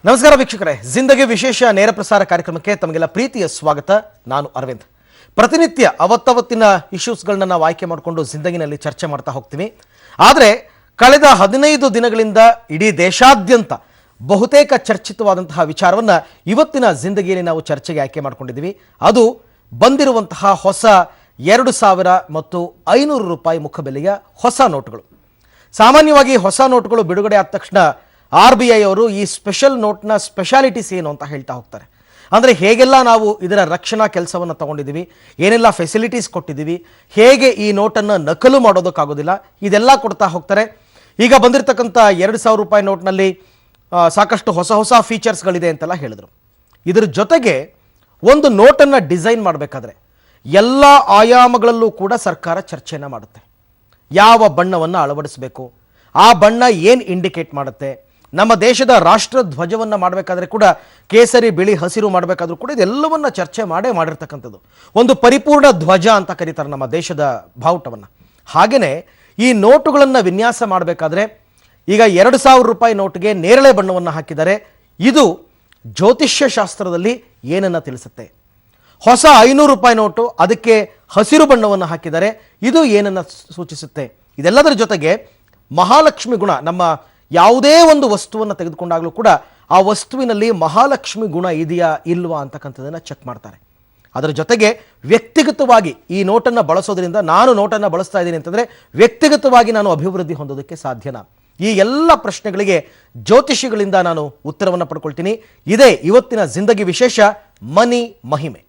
ನಮಸ್ಕಾರ ವೀಕ್ಷಕರೇ, ಜಿಂದಗಿ ವಿಶೇಷ ನೇರ ಪ್ರಸಾರ ಕಾರ್ಯಕ್ರಮಕ್ಕೆ ತಮಗೆಲ್ಲ ಪ್ರೀತಿಯ ಸ್ವಾಗತ. ನಾನು ಅರವಿಂದ್. ಪ್ರತಿನಿತ್ಯ ಅವತ್ತವತ್ತಿನ ಇಶ್ಯೂಸ್ಗಳನ್ನ ನಾವು ಆಯ್ಕೆ ಮಾಡಿಕೊಂಡು ಜಿಂದಗಿನಲ್ಲಿ ಚರ್ಚೆ ಮಾಡ್ತಾ ಹೋಗ್ತೀವಿ. ಆದರೆ ಕಳೆದ 15 ದಿನಗಳಿಂದ ಇಡೀ ದೇಶಾದ್ಯಂತ ಬಹುತೇಕ ಚರ್ಚಿತವಾದಂತಹ ವಿಚಾರವನ್ನ ಇವತ್ತಿನ ಜಿಂದಗಿಯಲ್ಲಿ ನಾವು ಚರ್ಚೆಗೆ ಆಯ್ಕೆ ಮಾಡ್ಕೊಂಡಿದ್ದೀವಿ. ಅದು ಬಂದಿರುವಂತಹ ಹೊಸ 2000 ಮತ್ತು 500 ರೂಪಾಯಿ ಮುಖಬೆಲೆಯ ಹೊಸ ನೋಟುಗಳು. ಸಾಮಾನ್ಯವಾಗಿ ಹೊಸ ನೋಟುಗಳು ಬಿಡುಗಡೆ ಆದ ತಕ್ಷಣ RBI ಅವರು ಈ ಸ್ಪೆಷಲ್ ನೋಟ್ನ ಸ್ಪೆಷಾಲಿಟೀಸ್ ಏನು ಅಂತ ಹೇಳ್ತಾ ಹೋಗ್ತಾರೆ. ಅಂದರೆ ಹೇಗೆಲ್ಲ ನಾವು ಇದರ ರಕ್ಷಣಾ ಕೆಲಸವನ್ನು ತಗೊಂಡಿದ್ದೀವಿ, ಏನೆಲ್ಲ ಫೆಸಿಲಿಟೀಸ್ ಕೊಟ್ಟಿದ್ದೀವಿ, ಹೇಗೆ ಈ ನೋಟನ್ನು ನಕಲು ಮಾಡೋದಕ್ಕಾಗೋದಿಲ್ಲ, ಇದೆಲ್ಲ ಕೊಡ್ತಾ ಹೋಗ್ತಾರೆ. ಈಗ ಬಂದಿರತಕ್ಕಂಥ 2000 ರೂಪಾಯಿ ನೋಟ್ನಲ್ಲಿ ಸಾಕಷ್ಟು ಹೊಸ ಹೊಸ ಫೀಚರ್ಸ್ಗಳಿದೆ ಅಂತೆಲ್ಲ ಹೇಳಿದರು. ಇದರ ಜೊತೆಗೆ ಒಂದು ನೋಟನ್ನು ಡಿಸೈನ್ ಮಾಡಬೇಕಾದ್ರೆ ಎಲ್ಲ ಆಯಾಮಗಳಲ್ಲೂ ಕೂಡ ಸರ್ಕಾರ ಚರ್ಚೆಯನ್ನು ಮಾಡುತ್ತೆ. ಯಾವ ಬಣ್ಣವನ್ನು ಅಳವಡಿಸಬೇಕು, ಆ ಬಣ್ಣ ಏನು ಇಂಡಿಕೇಟ್ ಮಾಡುತ್ತೆ, ನಮ್ಮ ದೇಶದ ರಾಷ್ಟ್ರ ಧ್ವಜವನ್ನು ಮಾಡಬೇಕಾದ್ರೆ ಕೂಡ ಕೇಸರಿ ಬಿಳಿ ಹಸಿರು ಮಾಡಬೇಕಾದ್ರೂ ಕೂಡ ಇದೆಲ್ಲವನ್ನ ಚರ್ಚೆ ಮಾಡಿರ್ತಕ್ಕಂಥದ್ದು. ಒಂದು ಪರಿಪೂರ್ಣ ಧ್ವಜ ಅಂತ ಕರೀತಾರೆ ನಮ್ಮ ದೇಶದ ಬಾವುಟವನ್ನು. ಹಾಗೆಯೇ ಈ ನೋಟುಗಳನ್ನು ವಿನ್ಯಾಸ ಮಾಡಬೇಕಾದ್ರೆ ಈಗ 2000 ರೂಪಾಯಿ ನೋಟಿಗೆ ನೇರಳೆ ಬಣ್ಣವನ್ನು ಹಾಕಿದ್ದಾರೆ. ಇದು ಜ್ಯೋತಿಷ್ಯ ಶಾಸ್ತ್ರದಲ್ಲಿ ಏನನ್ನ ತಿಳಿಸುತ್ತೆ. ಹೊಸ 500 ರೂಪಾಯಿ ನೋಟು, ಅದಕ್ಕೆ ಹಸಿರು ಬಣ್ಣವನ್ನು ಹಾಕಿದ್ದಾರೆ, ಇದು ಏನನ್ನ ಸೂಚಿಸುತ್ತೆ. ಇದೆಲ್ಲದರ ಜೊತೆಗೆ ಮಹಾಲಕ್ಷ್ಮಿ ಗುಣ, ನಮ್ಮ ಯಾವುದೇ ಒಂದು ವಸ್ತುವನ್ನು ತೆಗೆದುಕೊಂಡಾಗಲೂ ಕೂಡ ಆ ವಸ್ತುವಿನಲ್ಲಿ ಮಹಾಲಕ್ಷ್ಮಿ ಗುಣ ಇದೆಯಾ ಇಲ್ವಾ ಅಂತಕ್ಕಂಥದ್ದನ್ನು ಚೆಕ್ ಮಾಡ್ತಾರೆ. ಅದರ ಜೊತೆಗೆ ವ್ಯಕ್ತಿಗತವಾಗಿ ಈ ನೋಟನ್ನು ಬಳಸೋದ್ರಿಂದ, ನಾನು ನೋಟನ್ನು ಬಳಸ್ತಾ ಇದ್ದೀನಿ ಅಂತಂದರೆ ವ್ಯಕ್ತಿಗತವಾಗಿ ನಾನು ಅಭಿವೃದ್ಧಿ ಹೊಂದೋದಕ್ಕೆ ಸಾಧ್ಯನಾ? ಈ ಎಲ್ಲ ಪ್ರಶ್ನೆಗಳಿಗೆ ಜ್ಯೋತಿಷಿಗಳಿಂದ ನಾನು ಉತ್ತರವನ್ನು ಪಡ್ಕೊಳ್ತೀನಿ. ಇದೇ ಇವತ್ತಿನ ಜಿಂದಗಿ ವಿಶೇಷ ಮನಿ ಮಹಿಮೆ.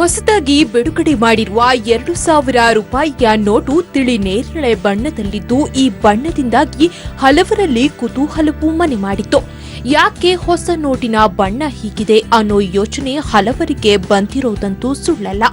ಹೊಸದಾಗಿ ಬಿಡುಗಡೆ ಮಾಡಿರುವ 2000 ರೂಪಾಯಿಯ ನೋಟು ತಿಳಿ ನೇರಳೆ ಬಣ್ಣದಲ್ಲಿದ್ದು, ಈ ಬಣ್ಣದಿಂದಾಗಿ ಹಲವರಲ್ಲಿ ಕುತೂಹಲವೂ ಮನೆ ಮಾಡಿತ್ತು. ಯಾಕೆ ಹೊಸ ನೋಟಿನ ಬಣ್ಣ ಹೀಗಿದೆ ಅನ್ನೋ ಯೋಚನೆ ಹಲವರಿಗೆ ಬಂದಿರೋದಂತೂ ಸುಳ್ಳಲ್ಲ.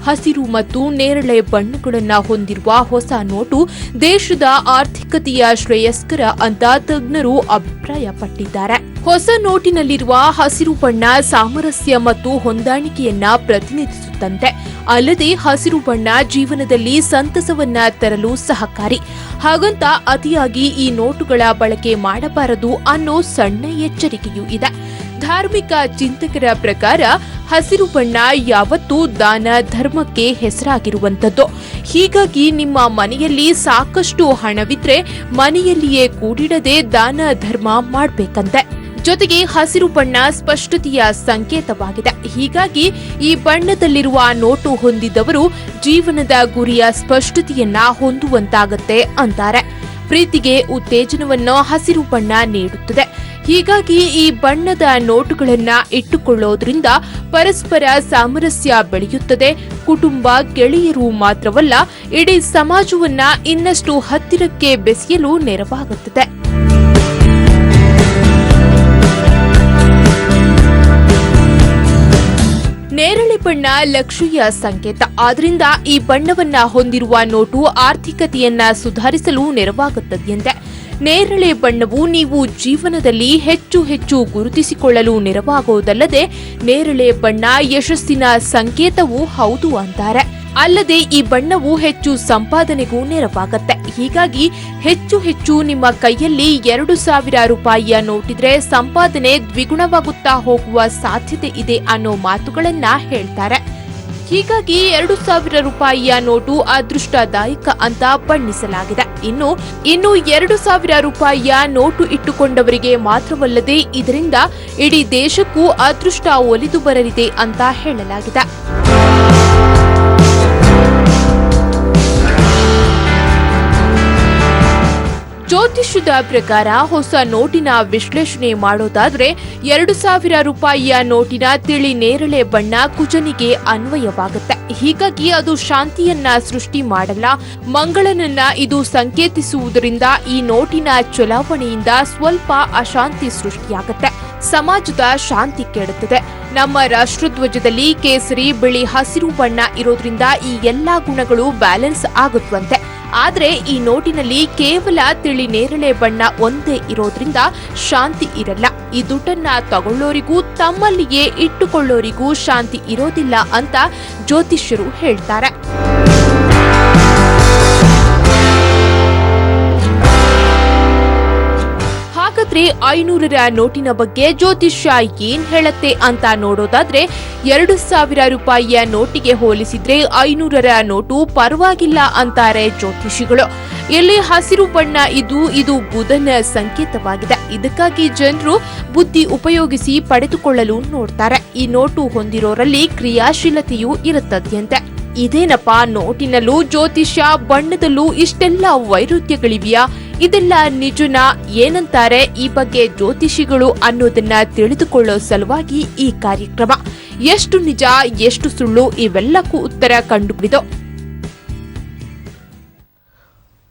ಹಸಿರು ಮತ್ತು ನೇರಳೆ ಬಣ್ಣಗಳನ್ನ ಹೊಂದಿರುವ ಹೊಸ ನೋಟು ದೇಶದ ಆರ್ಥಿಕತೆಯ ಶ್ರೇಯಸ್ಕರ ಅಂತ ತಜ್ಞರು ಅಭಿಪ್ರಾಯಪಟ್ಟಿದ್ದಾರೆ. ಹೊಸ ನೋಟಿನಲ್ಲಿರುವ ಹಸಿರು ಬಣ್ಣ ಸಾಮರಸ್ಯ ಮತ್ತು ಹೊಂದಾಣಿಕೆಯನ್ನ ಪ್ರತಿನಿಧಿಸುತ್ತಂತೆ. ಅಲ್ಲದೆ ಹಸಿರು ಬಣ್ಣ ಜೀವನದಲ್ಲಿ ಸಂತಸವನ್ನ ತರಲು ಸಹಕಾರಿ. ಹಾಗಂತ ಅತಿಯಾಗಿ ಈ ನೋಟುಗಳ ಬಳಕೆ ಮಾಡಬಾರದು ಅನ್ನೋ ಸಣ್ಣ ಎಚ್ಚರಿಕೆಯೂ ಇದೆ. ಧಾರ್ಮಿಕ ಚಿಂತಕರ ಪ್ರಕಾರ ಹಸಿರು ಬಣ್ಣ ಯಾವತ್ತೂ ದಾನ ಧರ್ಮಕ್ಕೆ ಹೆಸರಾಗಿರುವಂತದ್ದು. ಹೀಗಾಗಿ ನಿಮ್ಮ ಮನೆಯಲ್ಲಿ ಸಾಕಷ್ಟು ಹಣವಿದ್ರೆ ಮನೆಯಲ್ಲಿಯೇ ಕೂಡಿಡದೆ ದಾನ ಧರ್ಮ ಮಾಡ್ಬೇಕಂತೆ. ಜೊತೆಗೆ ಹಸಿರು ಬಣ್ಣ ಸ್ಪಷ್ಟತೆಯ ಸಂಕೇತವಾಗಿದೆ. ಹೀಗಾಗಿ ಈ ಬಣ್ಣದಲ್ಲಿರುವ ನೋಟು ಹೊಂದಿದವರು ಜೀವನದ ಗುರಿಯ ಸ್ಪಷ್ಟತೆಯನ್ನ ಹೊಂದುವಂತಾಗತ್ತೆ ಅಂತಾರೆ. ಪ್ರೀತಿಗೆ ಉತ್ತೇಜನವನ್ನು ಹಸಿರು ಬಣ್ಣ ನೀಡುತ್ತದೆ. ಹೀಗಾಗಿ ಈ ಬಣ್ಣದ ನೋಟುಗಳನ್ನ ಇಟ್ಟುಕೊಳ್ಳೋದ್ರಿಂದ ಪರಸ್ಪರ ಸಾಮರಸ್ಯ ಬೆಳೆಯುತ್ತದೆ. ಕುಟುಂಬ, ಗೆಳೆಯರು ಮಾತ್ರವಲ್ಲ, ಇಡೀ ಸಮಾಜವನ್ನ ಇನ್ನಷ್ಟು ಹತ್ತಿರಕ್ಕೆ ಬೆಸೆಯಲು ನೆರವಾಗುತ್ತದೆ. ನೇರಳೆ ಬಣ್ಣ ಲಕ್ಷ್ಮಿಯ ಸಂಕೇತ. ಆದ್ರಿಂದ ಈ ಬಣ್ಣವನ್ನ ಹೊಂದಿರುವ ನೋಟು ಆರ್ಥಿಕತೆಯನ್ನ ಸುಧಾರಿಸಲು ನೆರವಾಗುತ್ತದೆಯಂತೆ. ನೇರಳೆ ಬಣ್ಣವು ನೀವು ಜೀವನದಲ್ಲಿ ಹೆಚ್ಚು ಹೆಚ್ಚು ಗುರುತಿಸಿಕೊಳ್ಳಲು ನೆರವಾಗುವುದಲ್ಲದೆ ನೇರಳೆ ಬಣ್ಣ ಯಶಸ್ಸಿನ ಸಂಕೇತವೂ ಹೌದು ಅಂತಾರೆ. ಅಲ್ಲದೆ ಈ ಬಣ್ಣವು ಹೆಚ್ಚು ಸಂಪಾದನೆಗೂ ನೆರವಾಗುತ್ತೆ. ಹೀಗಾಗಿ ಹೆಚ್ಚು ಹೆಚ್ಚು ನಿಮ್ಮ ಕೈಯಲ್ಲಿ 2000 ರೂಪಾಯಿಯ ನೋಟಿದ್ರೆ ಸಂಪಾದನೆ ದ್ವಿಗುಣವಾಗುತ್ತಾ ಹೋಗುವ ಸಾಧ್ಯತೆ ಇದೆ ಅನ್ನೋ ಮಾತುಗಳನ್ನ ಹೇಳ್ತಾರೆ. ಹೀಗಾಗಿ 2000 ರೂಪಾಯಿಯ ನೋಟು ಅದೃಷ್ಟದಾಯಕ ಅಂತ ಬಣ್ಣಿಸಲಾಗಿದೆ. ಇನ್ನು 2000 ರೂಪಾಯಿಯ ನೋಟು ಇಟ್ಟುಕೊಂಡವರಿಗೆ ಮಾತ್ರವಲ್ಲದೆ ಇದರಿಂದ ಇಡೀ ದೇಶಕ್ಕೂ ಅದೃಷ್ಟ ಒಲಿದು ಬರಲಿದೆ ಅಂತ ಹೇಳಲಾಗಿದೆ. ಜ್ಯೋತಿಷ್ಯದ ಪ್ರಕಾರ ಹೊಸ ನೋಟಿನ ವಿಶ್ಲೇಷಣೆ ಮಾಡೋದಾದ್ರೆ 2000 ರೂಪಾಯಿಯ ನೋಟಿನ ತಿಳಿ ನೇರಳೆ ಬಣ್ಣ ಕುಜನಿಗೆ ಅನ್ವಯವಾಗುತ್ತೆ. ಹೀಗಾಗಿ ಅದು ಶಾಂತಿಯನ್ನ ಸೃಷ್ಟಿ ಮಾಡಲ್ಲ, ಮಂಗಳನನ್ನ ಇದು ಸಂಕೇತಿಸುವುದರಿಂದ ಈ ನೋಟಿನ ಚಲಾವಣೆಯಿಂದ ಸ್ವಲ್ಪ ಅಶಾಂತಿ ಸೃಷ್ಟಿಯಾಗುತ್ತೆ. ಸಮಾಜದ ಶಾಂತಿ ಕೆಡುತ್ತದೆ. ನಮ್ಮ ರಾಷ್ಟ್ರಧ್ವಜದಲ್ಲಿ ಕೇಸರಿ ಬಿಳಿ ಹಸಿರು ಬಣ್ಣ ಇರೋದ್ರಿಂದ ಈ ಎಲ್ಲಾ ಗುಣಗಳು ಬ್ಯಾಲೆನ್ಸ್ ಆಗುತ್ತವಂತೆ. ಆದ್ರೆ ಈ ನೋಟಿನಲ್ಲಿ ಕೇವಲ ತಿಳಿ ನೇರಳೆ ಬಣ್ಣ ಒಂದೇ ಇರೋದ್ರಿಂದ ಶಾಂತಿ ಇರಲ್ಲ. ಈ ದುಡ್ಡನ್ನ ತಗೊಳ್ಳೋರಿಗೂ ತಮ್ಮಲ್ಲಿಯೇ ಇಟ್ಟುಕೊಳ್ಳೋರಿಗೂ ಶಾಂತಿ ಇರೋದಿಲ್ಲ ಅಂತ ಜ್ಯೋತಿಷ್ಯರು ಹೇಳ್ತಾರೆ. ಹಾಗಾದ್ರೆ 500ರ ನೋಟಿನ ಬಗ್ಗೆ ಜ್ಯೋತಿಷ್ಯ ಏನ್ ಹೇಳತ್ತೆ ಅಂತ ನೋಡೋದಾದ್ರೆ 2000 ರೂಪಾಯಿಯ ನೋಟಿಗೆ ಹೋಲಿಸಿದ್ರೆ 500ರ ನೋಟು ಪರವಾಗಿಲ್ಲ ಅಂತಾರೆ ಜ್ಯೋತಿಷಿಗಳು. ಎಲ್ಲಿ ಹಸಿರು ಬಣ್ಣ ಇದು ಬುಧನ ಸಂಕೇತವಾಗಿದೆ. ಇದಕ್ಕಾಗಿ ಜನರು ಬುದ್ಧಿ ಉಪಯೋಗಿಸಿ ಪಡೆದುಕೊಳ್ಳಲು ನೋಡ್ತಾರೆ. ಈ ನೋಟು ಹೊಂದಿರೋರಲ್ಲಿ ಕ್ರಿಯಾಶೀಲತೆಯೂ ಇರುತ್ತದೆಯಂತೆ. ಇದೇನಪ್ಪ, ನೋಟಿನಲ್ಲೂ ಜ್ಯೋತಿಷ್ಯ, ಬಣ್ಣದಲ್ಲೂ ಇಷ್ಟೆಲ್ಲ ವೈರುಧ್ಯಗಳಿವೆಯಾ? ಇದೆಲ್ಲ ನಿಜನಾ? ಏನಂತಾರೆ ಈ ಬಗ್ಗೆ ಜ್ಯೋತಿಷಿಗಳು ಅನ್ನೋದನ್ನ ತಿಳಿದುಕೊಳ್ಳೋ ಸಲುವಾಗಿ ಈ ಕಾರ್ಯಕ್ರಮ. ಎಷ್ಟು ನಿಜ ಎಷ್ಟು ಸುಳ್ಳು ಇವೆಲ್ಲಕ್ಕೂ ಉತ್ತರ ಕಂಡುಬಿಡಿದು.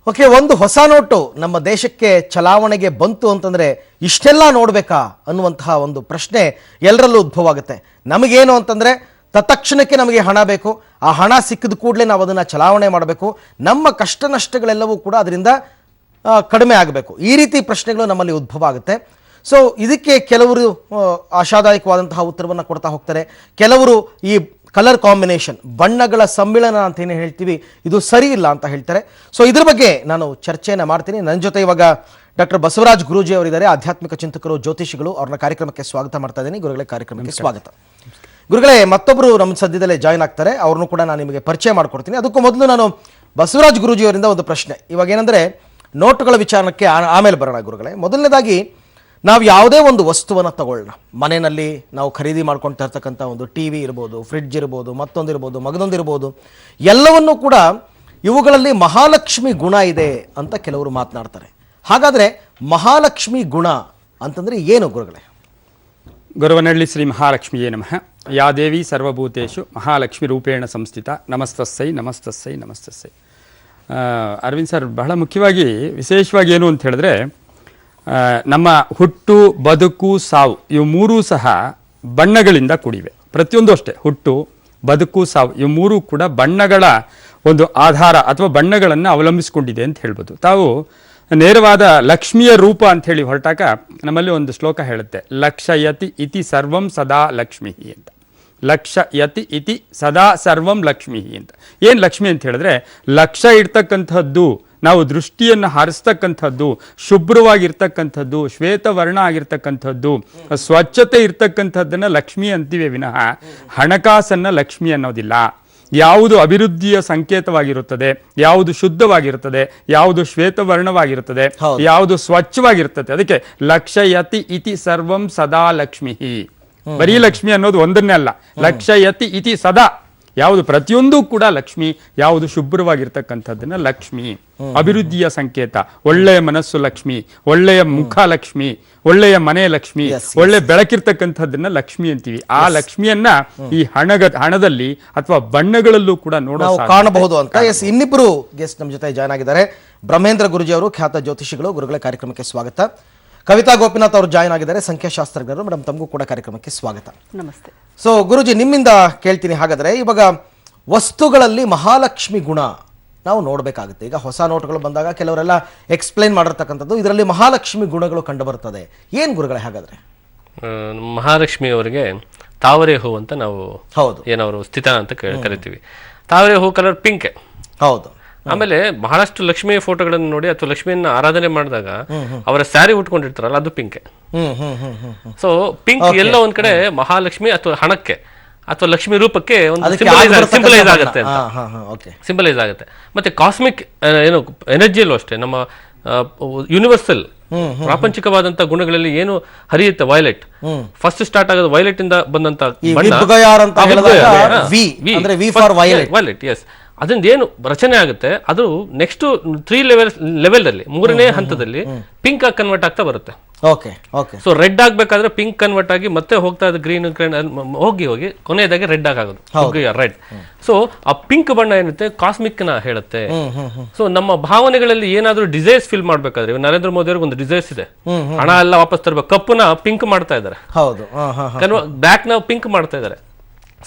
ಓಕೆ, ಒಂದು ಹೊಸ ನೋಟು ನಮ್ಮ ದೇಶಕ್ಕೆ ಚಲಾವಣೆಗೆ ಬಂತು ಅಂತಂದ್ರೆ ಇಷ್ಟೆಲ್ಲ ನೋಡ್ಬೇಕಾ ಅನ್ನುವಂತಹ ಒಂದು ಪ್ರಶ್ನೆ ಎಲ್ಲರಲ್ಲೂ ಉದ್ಭವ ಆಗುತ್ತೆ. ನಮಗೇನು ಅಂತಂದ್ರೆ ತತ್ಕ್ಷಣಕ್ಕೆ ನಮಗೆ ಹಣ ಬೇಕು, ಆ ಹಣ ಸಿಕ್ಕಿದ ಕೂಡಲೇ ನಾವು ಅದನ್ನು ಚಲಾವಣೆ ಮಾಡಬೇಕು, ನಮ್ಮ ಕಷ್ಟ ನಷ್ಟಗಳೆಲ್ಲವೂ ಕೂಡ ಅದರಿಂದ ಕಡಿಮೆ ಆಗಬೇಕು. ಈ ರೀತಿ ಪ್ರಶ್ನೆಗಳು ನಮ್ಮಲ್ಲಿ ಉದ್ಭವ ಆಗುತ್ತೆ. ಸೊ ಇದಕ್ಕೆ ಕೆಲವರು ಆಶಾದಾಯಕವಾದಂತಹ ಉತ್ತರವನ್ನು ಕೊಡ್ತಾ ಹೋಗ್ತಾರೆ. ಕೆಲವರು ಈ ಕಲರ್ ಕಾಂಬಿನೇಷನ್, ಬಣ್ಣಗಳ ಸಮ್ಮಿಳನ ಅಂತ ಏನು ಹೇಳ್ತೀವಿ, ಇದು ಸರಿ ಇಲ್ಲ ಅಂತ ಹೇಳ್ತಾರೆ. ಸೊ ಇದ್ರ ಬಗ್ಗೆ ನಾನು ಚರ್ಚೆಯನ್ನು ಮಾಡ್ತೀನಿ. ನನ್ನ ಜೊತೆ ಇವಾಗ ಡಾಕ್ಟರ್ ಬಸವರಾಜ್ ಗುರೂಜಿ ಅವರಿದ್ದಾರೆ, ಆಧ್ಯಾತ್ಮಿಕ ಚಿಂತಕರು, ಜ್ಯೋತಿಷಿಗಳು. ಅವ್ರನ್ನ ಕಾರ್ಯಕ್ರಮಕ್ಕೆ ಸ್ವಾಗತ ಮಾಡ್ತಾ ಇದ್ದೀನಿ. ಗುರುಗಳೇ, ಕಾರ್ಯಕ್ರಮಕ್ಕೆ ಸ್ವಾಗತ. ಗುರುಗಳೇ, ಮತ್ತೊಬ್ಬರು ನಮ್ಮ ಸದ್ಯದಲ್ಲೇ ಜಾಯ್ನ್ ಆಗ್ತಾರೆ, ಅವ್ರನ್ನೂ ಕೂಡ ನಾನು ನಿಮಗೆ ಪರಿಚಯ ಮಾಡಿಕೊಡ್ತೀನಿ. ಅದಕ್ಕೂ ಮೊದಲು ನಾನು ಬಸವರಾಜ್ ಗುರೂಜಿ ಅವರಿಂದ ಒಂದು ಪ್ರಶ್ನೆ. ಇವಾಗ ಏನಂದರೆ, ನೋಟುಗಳ ವಿಚಾರಕ್ಕೆ ಆಮೇಲೆ ಬರೋಣ ಗುರುಗಳೇ. ಮೊದಲನೇದಾಗಿ ನಾವು ಯಾವುದೇ ಒಂದು ವಸ್ತುವನ್ನು ತಗೊಳ್ಳೋಣ, ಮನೆಯಲ್ಲಿ ನಾವು ಖರೀದಿ ಮಾಡ್ಕೊಳ್ತಾ ಇರ್ತಕ್ಕಂಥ ಒಂದು ಟಿವಿ ಇರ್ಬೋದು, ಫ್ರಿಡ್ಜ್ ಇರ್ಬೋದು, ಮತ್ತೊಂದಿರ್ಬೋದು, ಮಗದೊಂದಿರ್ಬೋದು, ಎಲ್ಲವನ್ನೂ ಕೂಡ ಇವುಗಳಲ್ಲಿ ಮಹಾಲಕ್ಷ್ಮಿ ಗುಣ ಇದೆ ಅಂತ ಕೆಲವರು ಮಾತನಾಡ್ತಾರೆ. ಹಾಗಾದರೆ ಮಹಾಲಕ್ಷ್ಮಿ ಗುಣ ಅಂತಂದರೆ ಏನು ಗುರುಗಳೇ? ಗುರುವನಹಳ್ಳಿ ಶ್ರೀ ಮಹಾಲಕ್ಷ್ಮಿಯೇ ನಮಃ. ಯಾ ದೇವಿ ಸರ್ವಭೂತೇಷು ಮಹಾಲಕ್ಷ್ಮಿ ರೂಪೇಣ ಸಂಸ್ಥಿತ. ನಮಸ್ತಸ್ಸೈ ನಮಸ್ತಸ್ಸೈ ನಮಸ್ತಸ್ಸೈ. ಅರವಿಂದ್ ಸರ್, ಬಹಳ ಮುಖ್ಯವಾಗಿ ವಿಶೇಷವಾಗಿ ಏನು ಅಂತ ಹೇಳಿದ್ರೆ, ನಮ್ಮ ಹುಟ್ಟು, ಬದುಕು, ಸಾವು ಇವು ಮೂರೂ ಸಹ ಬಣ್ಣಗಳಿಂದ ಕೂಡಿವೆ. ಪ್ರತಿಯೊಂದು ಅಷ್ಟೇ, ಹುಟ್ಟು, ಬದುಕು, ಸಾವು ಇವು ಮೂರೂ ಕೂಡ ಬಣ್ಣಗಳ ಒಂದು ಆಧಾರ ಅಥವಾ ಬಣ್ಣಗಳನ್ನು ಅವಲಂಬಿಸಿಕೊಂಡಿದೆ ಅಂತ ಹೇಳ್ಬೋದು. ತಾವು ನೇರವಾದ ಲಕ್ಷ್ಮಿಯ ರೂಪ ಅಂತ ಹೇಳಿ ಹೊರಟಾಗ ನಮ್ಮಲ್ಲಿ ಒಂದು ಶ್ಲೋಕ ಹೇಳುತ್ತೆ, ಲಕ್ಷಯತಿ ಇತಿ ಸರ್ವಂ ಸದಾ ಲಕ್ಷ್ಮಿ ಅಂತ. ಲಕ್ಷಯತಿ ಇತಿ ಸದಾ ಸರ್ವಂ ಲಕ್ಷ್ಮಿ ಅಂತ. ಏನು ಲಕ್ಷ್ಮಿ ಅಂತ ಹೇಳಿದ್ರೆ, ಲಕ್ಷ್ಯ ಇರ್ತಕ್ಕಂಥದ್ದು, ನಾವು ದೃಷ್ಟಿಯನ್ನು ಹಾರಿಸ್ತಕ್ಕಂಥದ್ದು, ಶುಭ್ರವಾಗಿರ್ತಕ್ಕಂಥದ್ದು, ಶ್ವೇತವರ್ಣ ಆಗಿರ್ತಕ್ಕಂಥದ್ದು, ಸ್ವಚ್ಛತೆ ಇರ್ತಕ್ಕಂಥದ್ದನ್ನು ಲಕ್ಷ್ಮಿ ಅಂತೀವಿ ವಿನಃ ಹಣಕಾಸನ್ನು ಲಕ್ಷ್ಮಿ ಅನ್ನೋದಿಲ್ಲ. ಯಾವುದು ಅಭಿವೃದ್ಧಿಯ ಸಂಕೇತವಾಗಿರುತ್ತದೆ, ಯಾವುದು ಶುದ್ಧವಾಗಿರುತ್ತದೆ, ಯಾವುದು ಶ್ವೇತವರ್ಣವಾಗಿರುತ್ತದೆ, ಯಾವುದು ಸ್ವಚ್ಛವಾಗಿರ್ತದೆ, ಅದಕ್ಕೆ ಲಕ್ಷಯತಿ ಇತಿ ಸರ್ವಂ ಸದಾ ಲಕ್ಷ್ಮಿ. ಬರೀ ಲಕ್ಷ್ಮಿ ಅನ್ನೋದು ಒಂದನ್ನೇ ಅಲ್ಲ, ಲಕ್ಷಯತಿ ಇತಿ ಸದಾ, ಯಾವುದು ಪ್ರತಿಯೊಂದು ಕೂಡ ಲಕ್ಷ್ಮಿ, ಯಾವುದು ಶುಭ್ರವಾಗಿರ್ತಕ್ಕಂಥದ್ದನ್ನ ಲಕ್ಷ್ಮಿ. ಅಭಿವೃದ್ಧಿಯ ಸಂಕೇತ, ಒಳ್ಳೆಯ ಮನಸ್ಸು ಲಕ್ಷ್ಮಿ, ಒಳ್ಳೆಯ ಮುಖ ಲಕ್ಷ್ಮಿ, ಒಳ್ಳೆಯ ಮನೆ ಲಕ್ಷ್ಮಿ, ಒಳ್ಳೆ ಬೆಳಕಿರ್ತಕ್ಕಂಥದ್ದನ್ನ ಲಕ್ಷ್ಮಿ ಅಂತೀವಿ. ಆ ಲಕ್ಷ್ಮಿಯನ್ನ ಈ ಹಣದಲ್ಲಿ ಅಥವಾ ಬಣ್ಣಗಳಲ್ಲೂ ಕೂಡ ಕಾಣಬಹುದು ಅಂತ. ಎಸ್, ಇನ್ನಿಬ್ಬರು ಗೆಸ್ಟ್ ನಮ್ಮ ಜೊತೆ ಜಾಯ್ನ್ ಆಗಿದ್ದಾರೆ. ಬ್ರಹ್ಮೇಂದ್ರ ಗುರುಜಿ ಅವರು, ಖ್ಯಾತ ಜ್ಯೋತಿಷಿಗಳು. ಗುರುಗಳ ಕಾರ್ಯಕ್ರಮಕ್ಕೆ ಸ್ವಾಗತ. ಕವಿತಾ ಗೋಪಿನಾಥ್ ಅವರು ಜಾಯ್ನ್ ಆಗಿದ್ದಾರೆ, ಸಂಖ್ಯಾಶಾಸ್ತ್ರಜ್ಞರು. ಮೇಡಮ್, ತಮಗೂ ಕೂಡ ಕಾರ್ಯಕ್ರಮಕ್ಕೆ ಸ್ವಾಗತ. ನಮಸ್ತೆ. ಸೊ ಗುರುಜಿ, ನಿಮ್ಮಿಂದ ಕೇಳ್ತೀನಿ. ಹಾಗಾದರೆ ಇವಾಗ ವಸ್ತುಗಳಲ್ಲಿ ಮಹಾಲಕ್ಷ್ಮಿ ಗುಣ ನಾವು ನೋಡಬೇಕಾಗುತ್ತೆ. ಈಗ ಹೊಸ ನೋಟುಗಳು ಬಂದಾಗ ಕೆಲವರೆಲ್ಲ ಎಕ್ಸ್ಪ್ಲೈನ್ ಮಾಡಿರ್ತಕ್ಕಂಥದ್ದು, ಇದರಲ್ಲಿ ಮಹಾಲಕ್ಷ್ಮಿ ಗುಣಗಳು ಕಂಡು ಬರ್ತದೆ. ಏನು ಗುರುಗಳೇ ಹಾಗಾದರೆ? ಮಹಾಲಕ್ಷ್ಮಿ ಅವರಿಗೆ ತಾವರೆ ಹೂ ಅಂತ ನಾವು, ಹೌದು, ಏನವರು ಸ್ಥಿತ ಅಂತ ಕರಿತೀವಿ. ತಾವರೆ ಹೂ ಕಲರ್ ಪಿಂಕ್. ಹೌದು. ಆಮೇಲೆ ಬಹಳಷ್ಟು ಲಕ್ಷ್ಮಿ ಫೋಟೋಗಳನ್ನು ನೋಡಿ ಅಥವಾ ಲಕ್ಷ್ಮಿಯನ್ನ ಆರಾಧನೆ ಮಾಡಿದಾಗ ಅವರ ಸ್ಯಾರಿ ಉಟ್ಕೊಂಡಿರ್ತಾರಲ್ಲ, ಅದು ಪಿಂಕ್. ಸೊ ಪಿಂಕ್ ಎಲ್ಲ ಒಂದ್ ಕಡೆ ಮಹಾಲಕ್ಷ್ಮಿ ಅಥವಾ ಹಣಕ್ಕೆ ಅಥವಾ ಲಕ್ಷ್ಮಿ ರೂಪಕ್ಕೆ ಒಂದು ಸಿಂಬಲೈಸ್ ಆಗುತ್ತೆ ಅಂತ, ಸಿಂಬಲೈಸ್ ಆಗುತ್ತೆ. ಮತ್ತೆ ಕಾಸ್ಮಿಕ್ ಏನು ಎನರ್ಜಿಯಲ್ಲೂ ಅಷ್ಟೇ, ನಮ್ಮ ಯೂನಿವರ್ಸಲ್ ಪ್ರಾಪಂಚಿಕವಾದಂತ ಗುಣಗಳಲ್ಲಿ ಏನು ಹರಿಯುತ್ತೆ, ವೈಲೆಟ್ ಫಸ್ಟ್ ಸ್ಟಾರ್ಟ್ ಆಗೋದು ವೈಲೆಟ್ ಇಂದ ಬಂದಂತ ವೈಲೆಟ್. ಎಸ್, ಅದರಿಂದ ಏನು ರಚನೆ ಆಗುತ್ತೆ ಅದು ನೆಕ್ಸ್ಟ್ 3 ಲೆವೆಲ್ ಅಲ್ಲಿ, 3ನೇ ಹಂತದಲ್ಲಿ ಪಿಂಕ್ ಆಗಿ ಕನ್ವರ್ಟ್ ಆಗ್ತಾ ಬರುತ್ತೆ. ಸೊ ರೆಡ್ ಆಗ್ಬೇಕಾದ್ರೆ ಪಿಂಕ್ ಕನ್ವರ್ಟ್ ಆಗಿ ಮತ್ತೆ ಹೋಗ್ತಾ ಇದೆ ಗ್ರೀನ್, ಹೋಗಿ ಕೊನೆಯದಾಗಿ ರೆಡ್ ಆಗೋದು, ರೆಡ್. ಸೊ ಆ ಪಿಂಕ್ ಬಣ್ಣ ಏನಿರುತ್ತೆ ಕಾಸ್ಮಿಕ್ ನ ಹೇಳುತ್ತೆ. ಸೊ ನಮ್ಮ ಭಾವನೆಗಳಲ್ಲಿ ಏನಾದ್ರೂ ಡಿಸೈರ್ಸ್ ಫಿಲ್ ಮಾಡ್ಬೇಕಾದ್ರೆ, ನರೇಂದ್ರ ಮೋದಿ ಅವ್ರಿಗೆ ಒಂದು ಡಿಸೈರ್ಸ್ ಇದೆ, ಹಣ ಎಲ್ಲ ವಾಪಸ್ ತರಬೇಕು, ಕಪ್ಪುನ ಪಿಂಕ್ ಮಾಡ್ತಾ ಇದ್ದಾರೆ, ಬ್ಲಾಕ್ ನ ಪಿಂಕ್ ಮಾಡ್ತಾ ಇದ್ದಾರೆ.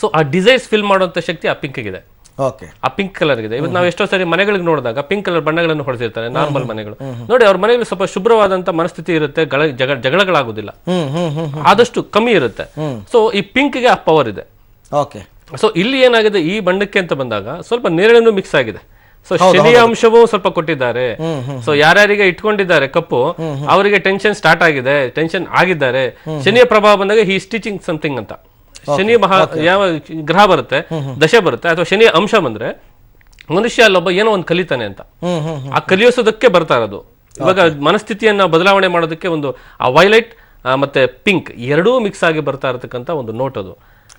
ಸೊ ಆ ಡಿಸೈರ್ಸ್ ಫಿಲ್ ಮಾಡುವಂತ ಶಕ್ತಿ ಆ ಪಿಂಕ್ ಇದೆ. ಓಕೆ, ಆ ಪಿಂಕ್ ಕಲರ್ ಇದೆ. ಇವತ್ತು ನಾವು ಎಷ್ಟೋ ಸರಿ ಮನೆಗಳಿಗೆ ನೋಡಿದಾಗ ಪಿಂಕ್ ಕಲರ್ ಬಣ್ಣಗಳನ್ನು ಹೊಡೆದಿರ್ತಾರೆ, ನಾರ್ಮಲ್ ಮನೆಗಳು ನೋಡಿ, ಅವ್ರ ಮನೆಯಲ್ಲಿ ಸ್ವಲ್ಪ ಶುಭ್ರವಾದಂತ ಮನಸ್ಥಿತಿ ಇರುತ್ತೆ, ಜಗಳಗಳಾಗುದಿಲ್ಲ, ಆದಷ್ಟು ಕಮ್ಮಿ ಇರುತ್ತೆ. ಸೊ ಈ ಪಿಂಕ್ ಗೆ ಆ ಪವರ್ ಇದೆ. ಓಕೆ, ಸೊ ಇಲ್ಲಿ ಏನಾಗಿದೆ, ಈ ಬಣ್ಣಕ್ಕೆ ಅಂತ ಬಂದಾಗ ಸ್ವಲ್ಪ ನೇರಳೆನೂ ಮಿಕ್ಸ್ ಆಗಿದೆ. ಸೊ ಶನಿಯ ಅಂಶವೂ ಸ್ವಲ್ಪ ಕೊಟ್ಟಿದ್ದಾರೆ. ಸೊ ಯಾರ್ಯಾರಿಗೆ ಇಟ್ಕೊಂಡಿದ್ದಾರೆ ಕಪ್ಪು, ಅವರಿಗೆ ಟೆನ್ಷನ್ ಸ್ಟಾರ್ಟ್ ಆಗಿದೆ, ಟೆನ್ಷನ್ ಆಗಿದ್ದಾರೆ. ಶನಿಯ ಪ್ರಭಾವ ಬಂದಾಗ ಹಿ ಸ್ಟಿಚಿಂಗ್ ಸಮಥಿಂಗ್ ಅಂತ. ಶನಿ ಯಾವ ಗ್ರಹ ಬರುತ್ತೆ, ದಶೆ ಬರುತ್ತೆ, ಅಥವಾ ಶನಿಯ ಅಂಶ ಬಂದ್ರೆ ಮನುಷ್ಯ ಅಲ್ಲೊಬ್ಬ ಏನೋ ಒಂದು ಕಲಿತಾನೆ ಅಂತ, ಆ ಕಲಿಯೋಸೋದಕ್ಕೆ ಬರ್ತಾ ಇರೋದು. ಇವಾಗ ಮನಸ್ಥಿತಿಯನ್ನ ಬದಲಾವಣೆ ಮಾಡೋದಕ್ಕೆ ಒಂದು ಆ ವೈಲೆಟ್ ಮತ್ತೆ ಪಿಂಕ್ ಎರಡೂ ಮಿಕ್ಸ್ ಆಗಿ ಬರ್ತಾ ಇರತಕ್ಕಂತ ಒಂದು ನೋಟ್ ಅದು.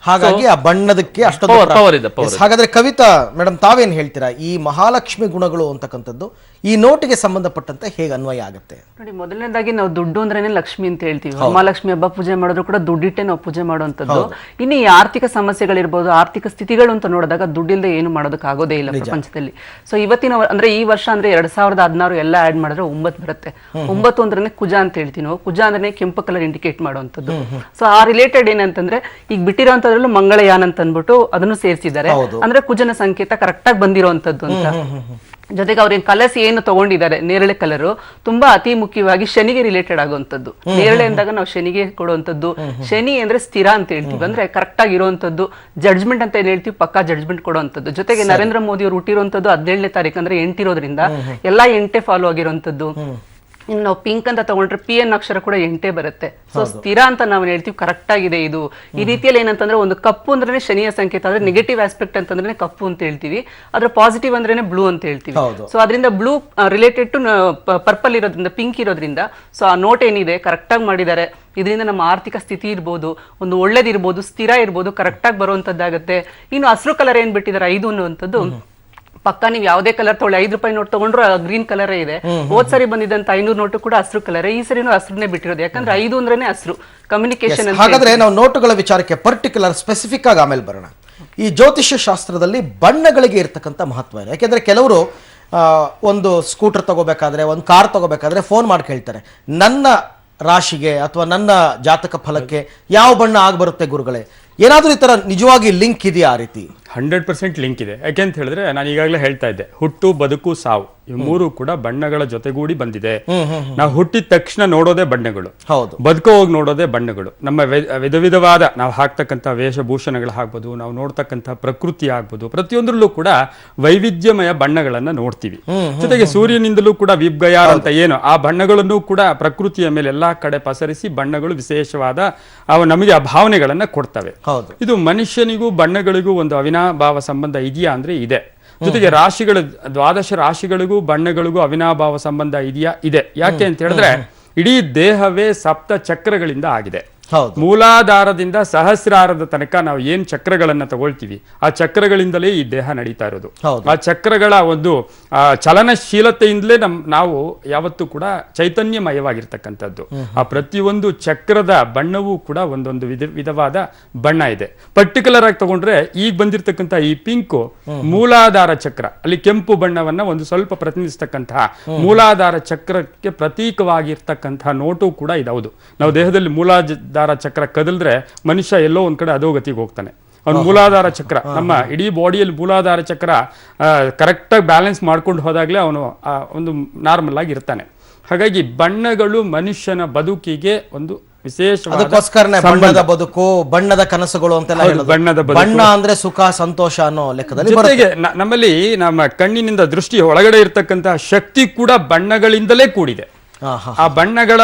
ಹಾಗಾಗಿ ಆ ಬಣ್ಣದಕ್ಕೆ ಅಷ್ಟೊಂದು ಪವರ್ ಇದೆ. ಹಾಗಾದ್ರೆ ಕವಿತಾ ಮೇಡಮ್, ತಾವೇನ್ ಹೇಳ್ತೀರಾ? ಈ ಮಹಾಲಕ್ಷ್ಮಿ ಗುಣಗಳು ಅಂತಕ್ಕಂಥದ್ದು ಈ ನೋಟಿಗೆ ಸಂಬಂಧಪಟ್ಟಂತೆ ಹೇಗೆ ಅನ್ವಯ ಆಗುತ್ತೆ? ನೋಡಿ, ಮೊದಲನೇದಾಗಿ ನಾವು ದುಡ್ಡು ಅಂದ್ರೇನೆ ಲಕ್ಷ್ಮಿ ಅಂತ ಹೇಳ್ತೀವಿ. ಮಹಾಲಕ್ಷ್ಮಿ ಹಬ್ಬ ಪೂಜೆ ಮಾಡಿದ್ರು ಕೂಡ ದುಡ್ಡಿಟ್ಟೆ ನಾವು ಪೂಜೆ ಮಾಡುವಂತದ್ದು. ಇನ್ನು ಈ ಆರ್ಥಿಕ ಸಮಸ್ಯೆಗಳಿರ್ಬೋದು, ಆರ್ಥಿಕ ಸ್ಥಿತಿಗಳು ಅಂತ ನೋಡಿದಾಗ ದುಡ್ಡಿಲ್ಲದೆ ಏನು ಮಾಡೋದಕ್ಕೆ ಆಗೋದೇ ಇಲ್ಲ ಪ್ರಪಂಚದಲ್ಲಿ. ಸೊ ಇವತ್ತಿನ ಅಂದ್ರೆ ಈ ವರ್ಷ ಅಂದ್ರೆ 2016 ಎಲ್ಲ ಆಡ್ ಮಾಡಿದ್ರೆ 9 ಬರುತ್ತೆ. 9 ಅಂದ್ರೆ ಕುಜ ಅಂತ ಹೇಳ್ತೀವಿ ನಾವು. ಕುಜ ಅಂದ್ರೆ ಕೆಂಪು ಕಲರ್ ಇಂಡಿಕೇಟ್ ಮಾಡುವಂತದ್ದು. ಸೊ ಆ ರಿಲೇಟೆಡ್ ಏನಂತಂದ್ರೆ ಈಗ ಬಿಟ್ಟಿರೋಂಥದ್ರಲ್ಲೂ ಮಂಗಳಯಾನ ಅಂತ ಅಂದ್ಬಿಟ್ಟು ಅದನ್ನು ಸೇರಿಸಿದ್ದಾರೆ. ಅಂದ್ರೆ ಕುಜನ ಸಂಕೇತ ಕರೆಕ್ಟ್ ಆಗಿ ಬಂದಿರುವಂತದ್ದು ಅಂತ. ಜೊತೆಗೆ ಅವ್ರಿಗೆ ಕಲರ್ಸ್ ಏನು ತಗೊಂಡಿದ್ದಾರೆ, ನೇರಳೆ ಕಲರ್ ತುಂಬಾ ಅತಿ ಮುಖ್ಯವಾಗಿ ಶನಿಗೆ ರಿಲೇಟೆಡ್ ಆಗುವಂತದ್ದು. ನೇರಳೆ ಅಂದಾಗ ನಾವು ಶನಿಗೆ ಕೊಡುವಂತದ್ದು. ಶನಿ ಅಂದ್ರೆ ಸ್ಥಿರ ಅಂತ ಹೇಳ್ತೀವಿ, ಅಂದ್ರೆ ಕರೆಕ್ಟ್ ಆಗಿ ಇರುವಂತದ್ದು. ಜಡ್ಜ್ಮೆಂಟ್ ಅಂತ ಏನ್ ಹೇಳ್ತೀವಿ, ಪಕ್ಕಾ ಜಡ್ಜ್ಮೆಂಟ್ ಕೊಡುವಂತದ್ದು. ಜೊತೆಗೆ ನರೇಂದ್ರ ಮೋದಿ ಅವರು ಹುಟ್ಟಿರುವಂತದ್ದು 17ನೇ ತಾರೀಕು, ಅಂದ್ರೆ 8 ಇರೋದ್ರಿಂದ ಎಲ್ಲಾ 8 ಫಾಲೋ ಆಗಿರುವಂತದ್ದು. ಇನ್ನು ನಾವು ಪಿಂಕ್ ಅಂತ ತಗೊಂಡ್ರೆ PN ಅಕ್ಷರ ಕೂಡ 8 ಬರುತ್ತೆ. ಸೊ ಸ್ಥಿರ ಅಂತ ನಾವು ಹೇಳ್ತೀವಿ, ಕರೆಕ್ಟ್ ಆಗಿದೆ ಇದು. ಈ ರೀತಿಯಲ್ಲಿ ಏನಂತಂದ್ರೆ ಒಂದು ಕಪ್ಪು ಅಂದ್ರೆ ಶನಿಯ ಸಂಕೇತ, ಅಂದ್ರೆ ನೆಗೆಟಿವ್ ಆಸ್ಪೆಕ್ಟ್ ಅಂತಂದ್ರೆ ಕಪ್ಪು ಅಂತ ಹೇಳ್ತೀವಿ, ಅದ್ರ ಪಾಸಿಟಿವ್ ಅಂದ್ರೆ ಬ್ಲೂ ಅಂತ ಹೇಳ್ತೀವಿ. ಸೊ ಅದರಿಂದ ಬ್ಲೂ ರಿಲೇಟೆಡ್ ಟು ಪರ್ಪಲ್ ಇರೋದ್ರಿಂದ, ಪಿಂಕ್ ಇರೋದ್ರಿಂದ ಸೊ ಆ ನೋಟ್ ಏನಿದೆ ಕರೆಕ್ಟ್ ಆಗಿ ಮಾಡಿದ್ದಾರೆ. ಇದರಿಂದ ನಮ್ಮ ಆರ್ಥಿಕ ಸ್ಥಿತಿ ಇರ್ಬೋದು, ಒಂದು ಒಳ್ಳೇದಿರ್ಬೋದು, ಸ್ಥಿರ ಇರ್ಬೋದು, ಕರೆಕ್ಟ್ ಆಗಿ ಬರುವಂತದ್ದಾಗತ್ತೆ. ಇನ್ನು ಹಸಿರು ಕಲರ್ ಏನ್ ಬಿಟ್ಟಿದ್ದಾರೆ 5 ಅನ್ನುವಂಥದ್ದು, ಪಕ್ಕ ನೀವು ಯಾವುದೇ ಕಲರ್ ತಗೊಳ್ಳಿ, 5 ರೂಪಾಯಿ ನೋಟ್ ತಗೊಂಡ್ರು ಗ್ರೀನ್ ಕಲರ್ ಇದೆ. ಹೋದ್ ಸರಿ ಬಂದಿದ್ದಂತ 500 ನೋಟು ಕೂಡ ಹಸಿರು ಕಲರ್, ಈ ಸರಿನೂ ಹಸಿರನ್ನೇ ಬಿಟ್ಟಿರೋದು. ಯಾಕಂದ್ರೆ 5 ಅಂದ್ರೇನೆ ಹಸಿರು, ಕಮ್ಯುನಿಕೇಶನ್. ಹಾಗಾದ್ರೆ ನಾವು ನೋಟುಗಳ ವಿಚಾರಕ್ಕೆ ಪರ್ಟಿಕ್ಯುಲರ್ ಸ್ಪೆಸಿಫಿಕ್ ಆಗಿ ಆಮೇಲೆ ಬರೋಣ. ಈ ಜ್ಯೋತಿಷ್ಯ ಶಾಸ್ತ್ರದಲ್ಲಿ ಬಣ್ಣಗಳಿಗೆ ಇರ್ತಕ್ಕಂಥ ಮಹತ್ವ ಏನು? ಯಾಕೆಂದ್ರೆ ಕೆಲವರು ಒಂದು ಸ್ಕೂಟರ್ ತಗೋಬೇಕಾದ್ರೆ, ಒಂದು ಕಾರ್ ತಗೋಬೇಕಾದ್ರೆ ಫೋನ್ ಮಾಡಿ ಕೇಳ್ತಾರೆ, ನನ್ನ ರಾಶಿಗೆ ಅಥವಾ ನನ್ನ ಜಾತಕ ಫಲಕ್ಕೆ ಯಾವ ಬಣ್ಣ ಆಗ್ಬರುತ್ತೆ ಗುರುಗಳೇ? ಏನಾದ್ರೂ ಈ ತರ ನಿಜವಾಗಿ ಲಿಂಕ್ ಇದೆಯಾ? ಆ ರೀತಿ 100% ಲಿಂಕ್ ಇದೆ. ಯಾಕೆಂತ ಹೇಳಿದ್ರೆ ನಾನು ಈಗಾಗಲೇ ಹೇಳ್ತಾ ಇದ್ದೆ, ಹುಟ್ಟು, ಬದುಕು, ಸಾವು ಈ ಮೂರು ಕೂಡ ಬಣ್ಣಗಳ ಜೊತೆಗೂಡಿ ಬಂದಿದೆ. ನಾವು ಹುಟ್ಟಿದ ತಕ್ಷಣ ನೋಡೋದೇ ಬಣ್ಣಗಳು, ಹೌದು. ಬದುಕೋ ಹೋಗಿ ನೋಡೋದೇ ಬಣ್ಣಗಳು. ನಮ್ಮ ವಿಧ ವಿಧವಾದ ನಾವು ಹಾಕ್ತಕ್ಕಂಥ ವೇಷಭೂಷಣಗಳು ಆಗ್ಬೋದು, ನಾವು ನೋಡ್ತಕ್ಕಂಥ ಪ್ರಕೃತಿ ಆಗ್ಬೋದು, ಪ್ರತಿಯೊಂದರಲ್ಲೂ ಕೂಡ ವೈವಿಧ್ಯಮಯ ಬಣ್ಣಗಳನ್ನ ನೋಡ್ತೀವಿ. ಜೊತೆಗೆ ಸೂರ್ಯನಿಂದಲೂ ಕೂಡ ವಿಬ್ಗಯಾರ್ ಅಂತ ಏನು ಆ ಬಣ್ಣಗಳನ್ನು ಕೂಡ ಪ್ರಕೃತಿಯ ಮೇಲೆ ಎಲ್ಲಾ ಕಡೆ ಪಸರಿಸಿ ಬಣ್ಣಗಳು ವಿಶೇಷವಾದ ಅವು ನಮಗೆ ಆ ಭಾವನೆಗಳನ್ನ ಕೊಡ್ತವೆ. ಇದು ಮನುಷ್ಯನಿಗೂ ಬಣ್ಣಗಳಿಗೂ ಒಂದು ಅವಿನಾಭಾವ ಸಂಬಂಧ ಇದೆಯಾ ಅಂದ್ರೆ ಇದೆ. ಜೊತೆಗೆ ರಾಶಿಗಳು, 12 ರಾಶಿಗಳಿಗೂ ಬಣ್ಣಗಳಿಗೂ ಅವಿನಾಭಾವ ಸಂಬಂಧ ಇದೆಯಾ? ಇದೆ. ಯಾಕೆ ಅಂತ ಹೇಳಿದ್ರೆ ಇಡೀ ದೇಹವೇ 7 ಚಕ್ರಗಳಿಂದ ಆಗಿದೆ. ಮೂಲಾಧಾರದಿಂದ ಸಹಸ್ರಾರದ ತನಕ ನಾವು ಏನ್ ಚಕ್ರಗಳನ್ನ ತಗೊಳ್ತೀವಿ, ಆ ಚಕ್ರಗಳಿಂದಲೇ ಈ ದೇಹ ನಡೀತಾ ಇರೋದು. ಆ ಚಕ್ರಗಳ ಒಂದು ಚಲನಶೀಲತೆಯಿಂದಲೇ ನಾವು ಯಾವತ್ತೂ ಕೂಡ ಚೈತನ್ಯಮಯವಾಗಿರ್ತಕ್ಕಂಥದ್ದು. ಆ ಪ್ರತಿಯೊಂದು ಚಕ್ರದ ಬಣ್ಣವೂ ಕೂಡ ಒಂದೊಂದು ವಿಧವಾದ ಬಣ್ಣ ಇದೆ. ಪರ್ಟಿಕ್ಯುಲರ್ ಆಗಿ ತಗೊಂಡ್ರೆ ಈಗ ಬಂದಿರತಕ್ಕಂಥ ಈ ಪಿಂಕು ಮೂಲಾಧಾರ ಚಕ್ರ, ಅಲ್ಲಿ ಕೆಂಪು ಬಣ್ಣವನ್ನ ಒಂದು ಸ್ವಲ್ಪ ಪ್ರತಿನಿಧಿಸ್ತಕ್ಕಂತಹ ಮೂಲಾಧಾರ ಚಕ್ರಕ್ಕೆ ಪ್ರತೀಕವಾಗಿರ್ತಕ್ಕಂತಹ ನೋಟು ಕೂಡ ಇದೌದು. ನಾವು ದೇಹದಲ್ಲಿ ಮೂಲಾಧಾರ ಚಕ್ರ ಕದಲ್ದ್ರೆ ಮನುಷ್ಯ ಎಲ್ಲೋ ಒಂದ್ ಕಡೆ ಅಧೋಗತಿಗೆ ಹೋಗ್ತಾನೆ. ಅವ್ನು ಮೂಲಾಧಾರ ಚಕ್ರ, ನಮ್ಮ ಇಡೀ ಬಾಡಿಯಲ್ಲಿ ಮೂಲಾಧಾರ ಚಕ್ರ ಕರೆಕ್ಟ್ ಆಗಿ ಬ್ಯಾಲೆನ್ಸ್ ಮಾಡ್ಕೊಂಡು ಹೋದಾಗ್ಲೇ ಅವನು ಒಂದು ನಾರ್ಮಲ್ ಆಗಿ ಇರ್ತಾನೆ. ಹಾಗಾಗಿ ಬಣ್ಣಗಳು ಮನುಷ್ಯನ ಬದುಕಿಗೆ ಒಂದು ಅದಕ್ಕೋಸ್ಕರನೇ ಬಣ್ಣದ ಬದುಕು, ಬಣ್ಣದ ಕನಸುಗಳು ಅಂತೆಲ್ಲ ಹೇಳೋದು. ಬಣ್ಣ ಅಂದ್ರೆ ಸುಖ, ಸಂತೋಷ ಅನ್ನೋ ಲೆಕ್ಕದಲ್ಲಿ. ಜೊತೆಗೆ ನಮ್ಮಲ್ಲಿ ನಮ್ಮ ಕಣ್ಣಿನಿಂದ ದೃಷ್ಟಿ ಒಳಗಡೆ ಇರ್ತಕ್ಕಂತಹ ಶಕ್ತಿ ಕೂಡ ಬಣ್ಣಗಳಿಂದಲೇ ಕೂಡಿದೆ. ಆ ಬಣ್ಣಗಳ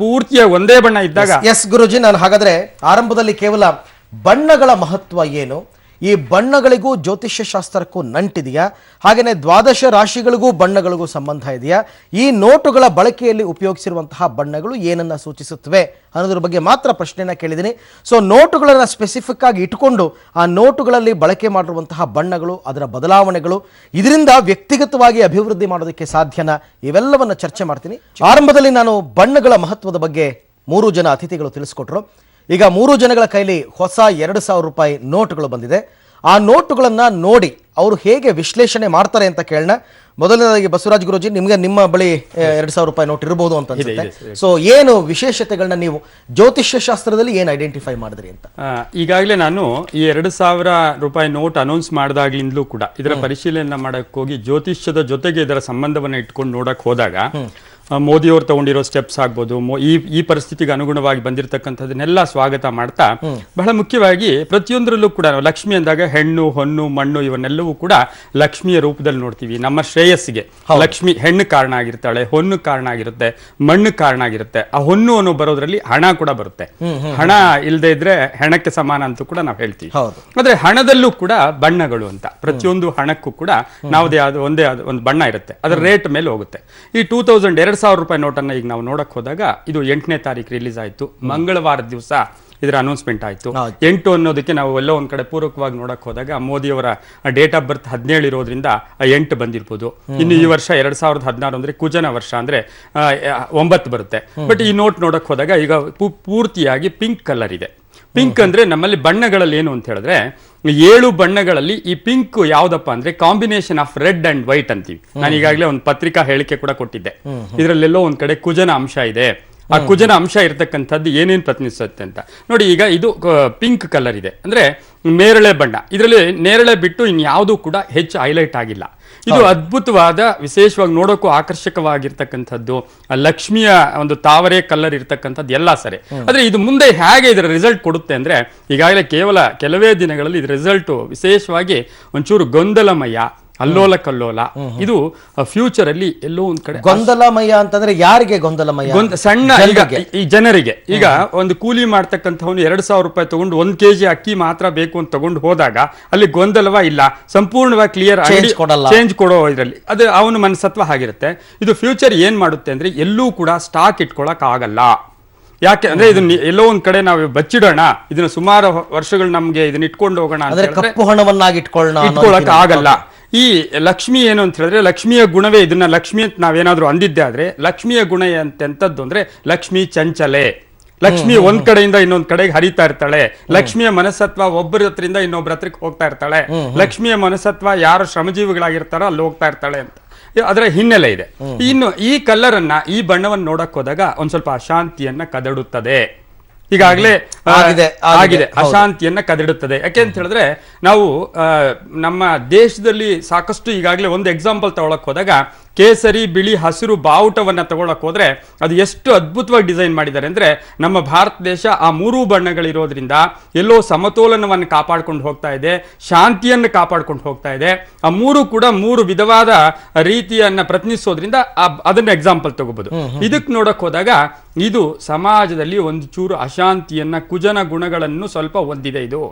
ಪೂರ್ತಿಯ ಒಂದೇ ಬಣ್ಣ ಇದ್ದಾಗ. ಎಸ್ ಗುರುಜಿ, ನಾನು ಹಾಗಾದ್ರೆ ಆರಂಭದಲ್ಲಿ ಕೇವಲ ಬಣ್ಣಗಳ ಮಹತ್ವ ಏನು, ಈ ಬಣ್ಣಗಳಿಗೂ ಜ್ಯೋತಿಷ್ಯ ಶಾಸ್ತ್ರಕ್ಕೂ ನಂಟಿದೆಯಾ, ಹಾಗೇನೆ 12 ರಾಶಿಗಳಿಗೂ ಬಣ್ಣಗಳಿಗೂ ಸಂಬಂಧ ಇದೆಯಾ, ಈ ನೋಟುಗಳ ಬಳಕೆಯಲ್ಲಿ ಉಪಯೋಗಿಸಿರುವಂತಹ ಬಣ್ಣಗಳು ಏನನ್ನ ಸೂಚಿಸುತ್ತವೆ ಅನ್ನೋದ್ರ ಬಗ್ಗೆ ಮಾತ್ರ ಪ್ರಶ್ನೆನ ಕೇಳಿದ್ದೀನಿ. ಸೊ ನೋಟುಗಳನ್ನು ಸ್ಪೆಸಿಫಿಕ್ ಆಗಿ ಇಟ್ಟುಕೊಂಡು ಆ ನೋಟುಗಳಲ್ಲಿ ಬಳಕೆ ಮಾಡಿರುವಂತಹ ಬಣ್ಣಗಳು, ಅದರ ಬದಲಾವಣೆಗಳು, ಇದರಿಂದ ವ್ಯಕ್ತಿಗತವಾಗಿ ಅಭಿವೃದ್ಧಿ ಮಾಡೋದಕ್ಕೆ ಸಾಧ್ಯನಾ, ಇವೆಲ್ಲವನ್ನು ಚರ್ಚೆ ಮಾಡ್ತೀನಿ. ಆರಂಭದಲ್ಲಿ ನಾನು ಬಣ್ಣಗಳ ಮಹತ್ವದ ಬಗ್ಗೆ 3 ಜನ ಅತಿಥಿಗಳು ತಿಳಿಸ್ಕೊಟ್ರು. ಈಗ 3 ಜನಗಳ ಕೈಲಿ ಹೊಸ 2,000 ರೂಪಾಯಿ ನೋಟುಗಳು ಬಂದಿದೆ. ಆ ನೋಟುಗಳನ್ನ ನೋಡಿ ಅವರು ಹೇಗೆ ವಿಶ್ಲೇಷಣೆ ಮಾಡ್ತಾರೆ ಅಂತ ಕೇಳೋಣ. ಮೊದಲನೇದಾಗಿ ಬಸವರಾಜ್ ಗುರೂಜಿ, ನಿಮ್ಗೆ ನಿಮ್ಮ ಬಳಿ 2,000 ರೂಪಾಯಿ ನೋಟ್ ಇರಬಹುದು ಅಂತ ಅನ್ಸುತ್ತೆ. ಸೊ ಏನು ವಿಶೇಷತೆಗಳನ್ನ ನೀವು ಜ್ಯೋತಿಷ್ಯ ಶಾಸ್ತ್ರದಲ್ಲಿ ಏನು ಐಡೆಂಟಿಫೈ ಮಾಡಿದ್ರಿ ಅಂತ? ಈಗಾಗಲೇ ನಾನು ಈ 2,000 ರೂಪಾಯಿ ನೋಟ್ ಅನೌನ್ಸ್ ಮಾಡಿದಾಗ್ಲಿಂದಲೂ ಕೂಡ ಇದರ ಪರಿಶೀಲನೆ ಮಾಡಕ್ ಹೋಗಿ ಜ್ಯೋತಿಷ್ಯದ ಜೊತೆಗೆ ಇದರ ಸಂಬಂಧವನ್ನ ಇಟ್ಕೊಂಡು ನೋಡಕ್ ಹೋದಾಗ ಮೋದಿಯವರು ತಗೊಂಡಿರೋ ಸ್ಟೆಪ್ಸ್ ಆಗ್ಬೋದು, ಈ ಪರಿಸ್ಥಿತಿಗೆ ಅನುಗುಣವಾಗಿ ಬಂದಿರತಕ್ಕಂಥದನ್ನೆಲ್ಲ ಸ್ವಾಗತ ಮಾಡ್ತಾ, ಬಹಳ ಮುಖ್ಯವಾಗಿ ಪ್ರತಿಯೊಂದರಲ್ಲೂ ಕೂಡ ಲಕ್ಷ್ಮಿ ಅಂದಾಗ ಹೆಣ್ಣು, ಹೊನ್ನು, ಮಣ್ಣು ಇವನ್ನೆಲ್ಲವೂ ಕೂಡ ಲಕ್ಷ್ಮಿಯ ರೂಪದಲ್ಲಿ ನೋಡ್ತೀವಿ. ನಮ್ಮ ಶ್ರೇಯಸ್ಸಿಗೆ ಲಕ್ಷ್ಮಿ ಹೆಣ್ಣು ಕಾರಣ ಆಗಿರ್ತಾಳೆ, ಹೊನ್ನು ಕಾರಣ ಆಗಿರುತ್ತೆ, ಮಣ್ಣು ಕಾರಣ ಆಗಿರುತ್ತೆ. ಆ ಹೊನ್ನು ಅನ್ನೋ ಬರೋದ್ರಲ್ಲಿ ಹಣ ಕೂಡ ಬರುತ್ತೆ. ಹಣ ಇಲ್ಲದೆ ಇದ್ರೆ ಹೆಣಕ್ಕೆ ಸಮಾನ ಅಂತ ಕೂಡ ನಾವು ಹೇಳ್ತೀವಿ. ಆದ್ರೆ ಹಣದಲ್ಲೂ ಕೂಡ ಬಣ್ಣಗಳು ಅಂತ, ಪ್ರತಿಯೊಂದು ಹಣಕ್ಕೂ ಕೂಡ ನಾವುದೇ ಒಂದೇ ಒಂದು ಬಣ್ಣ ಇರುತ್ತೆ, ಅದರ ರೇಟ್ ಮೇಲೆ ಹೋಗುತ್ತೆ. ಈ 2,000 ರೂಪಾಯಿ ನೋಟನ್ನ ಈಗ ನಾವು ನೋಡಕ್ ಹೋದಾಗ ಇದು 8ನೇ ತಾರೀಕು ರಿಲೀಸ್ ಆಯ್ತು. ಮಂಗಳವಾರ ದಿವಸ ಇದರ ಅನೌನ್ಸ್ಮೆಂಟ್ ಆಯ್ತು. 8 ಅನ್ನೋದಕ್ಕೆ ನಾವು ಎಲ್ಲೋ ಒಂದ್ ಕಡೆ ಪೂರ್ವಕವಾಗಿ ನೋಡಕ್ ಹೋದಾಗ ಮೋದಿಯವರ ಡೇಟ್ ಆಫ್ ಬರ್ತ್ 17 ಇರೋದ್ರಿಂದ 8 ಬಂದಿರ್ಬೋದು. ಇನ್ನು ಈ ವರ್ಷ 2016 ಅಂದ್ರೆ ಕುಜನ ವರ್ಷ ಅಂದ್ರೆ 9 ಬರುತ್ತೆ. ಬಟ್ ಈ ನೋಟ್ ನೋಡಕ್ ಹೋದಾಗ ಈಗ ಪೂರ್ತಿಯಾಗಿ ಪಿಂಕ್ ಕಲರ್ ಇದೆ. ಪಿಂಕ್ ಅಂದ್ರೆ ನಮ್ಮಲ್ಲಿ ಬಣ್ಣಗಳಲ್ಲಿ ಏನು ಅಂತ ಹೇಳಿದ್ರೆ 7 ಬಣ್ಣಗಳಲ್ಲಿ ಈ ಪಿಂಕ್ ಯಾವ್ದಪ್ಪ ಅಂದ್ರೆ combination of red and white ಅಂತೀವಿ. ನಾನು ಈಗಾಗಲೇ ಒಂದು ಪತ್ರಿಕಾ ಹೇಳಿಕೆ ಕೂಡ ಕೊಟ್ಟಿದ್ದೆ. ಇದರಲ್ಲೆಲ್ಲೋ ಒಂದ್ ಕಡೆ ಕುಜನ ಅಂಶ ಇದೆ. ಆ ಕುಜನ ಅಂಶ ಇರತಕ್ಕಂಥದ್ದು ಏನೇನ್ ಪ್ರತಿನಿಧಿಸುತ್ತೆ ಅಂತ ನೋಡಿ. ಈಗ ಇದು ಪಿಂಕ್ ಕಲರ್ ಇದೆ ಅಂದ್ರೆ ನೇರಳೆ ಬಣ್ಣ. ಇದರಲ್ಲಿ ನೇರಳೆ ಬಿಟ್ಟು ಇನ್ಯಾವುದೂ ಕೂಡ ಹೆಚ್ಚು ಹೈಲೈಟ್ ಆಗಿಲ್ಲ. ಇದು ಅದ್ಭುತವಾದ, ವಿಶೇಷವಾಗಿ ನೋಡೋಕ್ಕೂ ಆಕರ್ಷಕವಾಗಿರ್ತಕ್ಕಂಥದ್ದು, ಲಕ್ಷ್ಮಿಯ ಒಂದು ತಾವರೆ ಕಲರ್ ಇರ್ತಕ್ಕಂಥದ್ದು ಎಲ್ಲ ಸರಿ. ಆದ್ರೆ ಇದು ಮುಂದೆ ಹೇಗೆ ಇದರ ರಿಸಲ್ಟ್ ಕೊಡುತ್ತೆ ಅಂದ್ರೆ ಈಗಾಗಲೇ ಕೇವಲ ಕೆಲವೇ ದಿನಗಳಲ್ಲಿ ಇದರ ರಿಸಲ್ಟ್ ವಿಶೇಷವಾಗಿ ಒಂಚೂರು ಗೊಂದಲಮಯ, ಅಲ್ಲೋಲ ಕಲ್ಲೋಲ. ಇದು ಫ್ಯೂಚರ್ ಅಲ್ಲಿ ಎಲ್ಲೋ ಒಂದ್ ಕಡೆ ಗೊಂದಲಮಯ ಅಂತಂದ್ರೆ ಯಾರಿಗೆ ಗೊಂದಲಮಯ? ಸಣ್ಣ ಈ ಜನರಿಗೆ. ಈಗ ಒಂದು ಕೂಲಿ ಮಾಡ್ತಕ್ಕಂಥವನು 2,000 ರೂಪಾಯಿ ತಗೊಂಡು 1 kg ಅಕ್ಕಿ ಮಾತ್ರ ಬೇಕು ಅಂತ ತಗೊಂಡು ಹೋದಾಗ ಅಲ್ಲಿ ಗೊಂದಲವ ಇಲ್ಲ, ಸಂಪೂರ್ಣವಾಗಿ ಕ್ಲಿಯರ್ ಚೇಂಜ್ ಕೊಡೋ ಇದರಲ್ಲಿ ಅದು ಅವನ ಮನಸತ್ವ ಆಗಿರುತ್ತೆ. ಇದು ಫ್ಯೂಚರ್ ಏನ್ ಮಾಡುತ್ತೆ ಅಂದ್ರೆ ಎಲ್ಲೂ ಕೂಡ ಸ್ಟಾಕ್ ಇಟ್ಕೊಳಕ್ ಆಗಲ್ಲ. ಯಾಕೆ ಅಂದ್ರೆ ಇದನ್ನ ಎಲ್ಲೋ ಒಂದ್ ಕಡೆ ನಾವು ಬಚ್ಚಿಡೋಣ, ಇದನ್ನ ಸುಮಾರು ವರ್ಷಗಳು ನಮ್ಗೆ ಇದನ್ನ ಇಟ್ಕೊಂಡು ಹೋಗೋಣ ಅಂದ್ರೆ ಕಪ್ಪು ಹಣವನ್ನಾಗಿ ಇಟ್ಕೊಳಕ್ ಆಗಲ್ಲ. ಈ ಲಕ್ಷ್ಮಿ ಏನು ಅಂತ ಹೇಳಿದ್ರೆ ಲಕ್ಷ್ಮಿಯ ಗುಣವೇ ಇದನ್ನ ಲಕ್ಷ್ಮಿ ಅಂತ ನಾವೇನಾದ್ರೂ ಅಂದಿದ್ದೆ ಆದ್ರೆ ಲಕ್ಷ್ಮಿಯ ಗುಣ ಎಂತೆಂಥದ್ದು ಅಂದ್ರೆ ಲಕ್ಷ್ಮಿ ಚಂಚಲೆ. ಲಕ್ಷ್ಮಿ ಒಂದ್ ಕಡೆಯಿಂದ ಇನ್ನೊಂದ್ ಕಡೆಗೆ ಹರಿತಾ ಇರ್ತಾಳೆ. ಲಕ್ಷ್ಮಿಯ ಮನಸತ್ವ ಒಬ್ಬರ ಹತ್ರದಿಂದ ಇನ್ನೊಬ್ಬರ ಹತ್ರಕ್ಕೆ ಹೋಗ್ತಾ ಇರ್ತಾಳೆ. ಲಕ್ಷ್ಮಿಯ ಮನಸತ್ವ ಯಾರು ಶ್ರಮಜೀವಿಗಳಾಗಿರ್ತಾರೋ ಅಲ್ಲಿ ಹೋಗ್ತಾ ಇರ್ತಾಳೆ ಅಂತ ಅದರ ಹಿನ್ನೆಲೆ ಇದೆ. ಇನ್ನು ಈ ಕಲರ್ ಅನ್ನ, ಈ ಬಣ್ಣವನ್ನು ನೋಡಕ್ ಹೋದಾಗ ಒಂದ್ ಸ್ವಲ್ಪ ಅಶಾಂತಿಯನ್ನ ಕದಡುತ್ತದೆ. ಈಗಾಗಲೇ ಆಗಿದೆ, ಅಶಾಂತಿಯನ್ನ ಕದಿಡುತ್ತದೆ. ಯಾಕೆ ಅಂತ ಹೇಳಿದ್ರೆ ನಾವು ನಮ್ಮ ದೇಶದಲ್ಲಿ ಸಾಕಷ್ಟು ಈಗಾಗಲೇ ಒಂದು ಎಕ್ಸಾಂಪಲ್ ತಗೊಳಕ್ ಹೋದಾಗ ಕೇಸರಿ, ಬಿಳಿ, ಹಸಿರು ಬಾವುಟವನ್ನ ತಗೊಳಕ್ ಹೋದ್ರೆ ಅದು ಎಷ್ಟು ಅದ್ಭುತವಾಗಿ ಡಿಸೈನ್ ಮಾಡಿದ್ದಾರೆ ಅಂದ್ರೆ ನಮ್ಮ ಭಾರತ ದೇಶ ಆ 3 ಬಣ್ಣಗಳಿರೋದ್ರಿಂದ ಎಲ್ಲೋ ಸಮತೋಲನವನ್ನು ಕಾಪಾಡ್ಕೊಂಡು ಹೋಗ್ತಾ ಇದೆ, ಶಾಂತಿಯನ್ನು ಕಾಪಾಡ್ಕೊಂಡು ಹೋಗ್ತಾ ಇದೆ. ಆ 3 ಕೂಡ 3 ವಿಧವಾದ ರೀತಿಯನ್ನ ಪ್ರತಿನಿಧಿಸೋದ್ರಿಂದ ಅದನ್ನ ಎಕ್ಸಾಂಪಲ್ ತಗೋಬಹುದು. ಇದಕ್ಕೆ ನೋಡಕ್ ಹೋದಾಗ ಇದು ಸಮಾಜದಲ್ಲಿ ಒಂದು ಚೂರು ಅಶಾಂತಿಯನ್ನ, ಕುಜನ ಗುಣಗಳನ್ನು ಸ್ವಲ್ಪ ಹೊಂದಿದೆ. ಇದು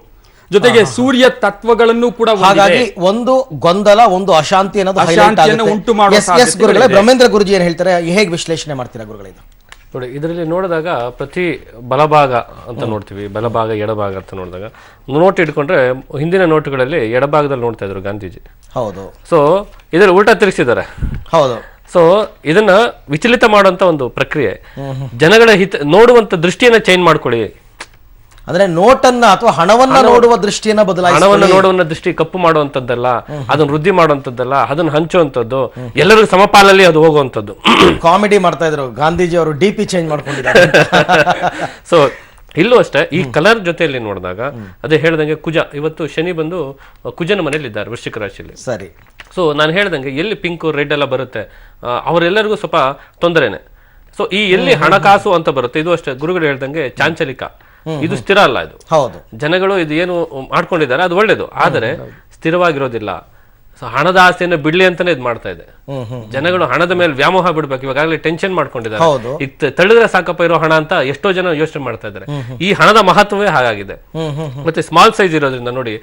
ಜೊತೆಗೆ ಸೂರ್ಯ ತತ್ವಗಳನ್ನು ಕೂಡ ಹಾಗಾಗಿ ಒಂದು ಗೊಂದಲ, ಒಂದು ಅಶಾಂತಿ ಅನ್ನೋದು ಉಂಟು ಮಾಡುವ. ಬ್ರಹ್ಮೇಂದ್ರ ಗುರುಜಿ ಏನ್ ಹೇಳ್ತಾರೆ, ಹೇಗೆ ವಿಶ್ಲೇಷಣೆ ಮಾಡ್ತೀರಾ ಗುರುಗಳಿದು? ನೋಡಿ, ಇದರಲ್ಲಿ ನೋಡಿದಾಗ ಪ್ರತಿ ಬಲಭಾಗ ಅಂತ ನೋಡ್ತೀವಿ, ಬಲಭಾಗ ಎಡಭಾಗ ಅಂತ ನೋಡಿದಾಗ ನೋಟ್ ಇಟ್ಕೊಂಡ್ರೆ ಹಿಂದಿನ ನೋಟುಗಳಲ್ಲಿ ಎಡಭಾಗದಲ್ಲಿ ನೋಡ್ತಾ ಇದ್ರು ಗಾಂಧೀಜಿ. ಹೌದು. ಸೊ ಇದರಲ್ಲಿ ಉಲ್ಟಾ ತಿರುಗಿಸಿದ್ದಾರೆ. ಹೌದು. ಸೊ ಇದನ್ನ ವಿಚಲಿತ ಮಾಡುವಂತ ಒಂದು ಪ್ರಕ್ರಿಯೆ, ಜನಗಳ ನೋಡುವಂತ ದೃಷ್ಟಿಯನ್ನ ಚೇಂಜ್ ಮಾಡ್ಕೊಳ್ಳಿ. ಅಂದ್ರೆ ನೋಟನ್ನ ಅಥವಾ ಹಣವನ್ನ ನೋಡುವ ದೃಷ್ಟಿಯನ್ನ ಬದಲಾಯಿಸಿ, ಹಣವನ್ನ ನೋಡುವ ದೃಷ್ಟಿ ಕಪ್ಪು ಮಾಡುವಂತದ್ದಲ್ಲ, ಅದನ್ನ ವೃದ್ಧಿ ಮಾಡುವಂತದ್ದಲ್ಲ, ಅದನ್ನ ಹಂಚುವಂತದ್ದು, ಎಲ್ಲರಿಗೂ ಸಮಪಾಲಲ್ಲಿ ಅದು ಹೋಗುವಂತದ್ದು. ಕಾಮಿಡಿ ಮಾಡ್ತಾ ಇದ್ರು ಗಾಂಧೀಜಿ ಅವರು, DP ಚೇಂಜ್ ಮಾಡ್ಕೊಂಡಿದ್ದಾರೆ. ಸೊ ಇಲ್ಲೂ ಅಷ್ಟೇ ಈ ಕಲರ್ ಜೊತೆಯಲ್ಲಿ ನೋಡಿದಾಗ ಅದೇ ಹೇಳ್ದಂಗೆ ಕುಜ, ಇವತ್ತು ಶನಿ ಬಂದು ಕುಜನ ಮನೇಲಿ ಇದ್ದಾರೆ ವೃಶ್ಚಿಕ ರಾಶಿಯಲ್ಲಿ. ಸರಿ. ಸೊ ನಾನು ಹೇಳ್ದಂಗೆ ಎಲ್ಲಿ ಪಿಂಕ್ ರೆಡ್ ಎಲ್ಲ ಬರುತ್ತೆ ಅವರೆಲ್ಲರಿಗೂ ಸ್ವಲ್ಪ ತೊಂದರೆನೆ. ಸೊ ಈ ಎಲ್ಲಿ ಹಣಕಾಸು ಅಂತ ಬರುತ್ತೆ ಇದು ಅಷ್ಟೇ, ಗುರುಗಳು ಹೇಳ್ದಂಗೆ ಚಾಂಚಲಿಕ, ಇದು ಸ್ಥಿರ ಅಲ್ಲ. ಇದು ಹೌದು, ಜನಗಳು ಇದು ಏನು ಮಾಡ್ಕೊಂಡಿದ್ದಾರೆ ಅದು ಒಳ್ಳೇದು, ಆದರೆ ಸ್ಥಿರವಾಗಿರೋದಿಲ್ಲ. ಸೊ ಹಣದ ಆಸೆಯನ್ನು ಬಿಡ್ಲಿ ಅಂತಾನೆ ಇದು ಮಾಡ್ತಾ ಇದೆ. ಜನಗಳು ಹಣದ ಮೇಲೆ ವ್ಯಾಮೋಹ ಬಿಡ್ಬೇಕು, ಇವಾಗಲೇ ಟೆನ್ಷನ್ ಮಾಡ್ಕೊಂಡಿದ್ದಾರೆ. ಈಗ ತಳ್ಳಿದ್ರೆ ಸಾಕಪ್ಪ ಇರೋ ಹಣ ಅಂತ ಎಷ್ಟೋ ಜನ ಯೋಚನೆ ಮಾಡ್ತಾ ಇದ್ದಾರೆ. ಈ ಹಣದ ಮಹತ್ವವೇ ಹಾಗಾಗಿದೆ. ಮತ್ತೆ ಸ್ಮಾಲ್ ಸೈಜ್ ಇರೋದ್ರಿಂದ ನೋಡಿ,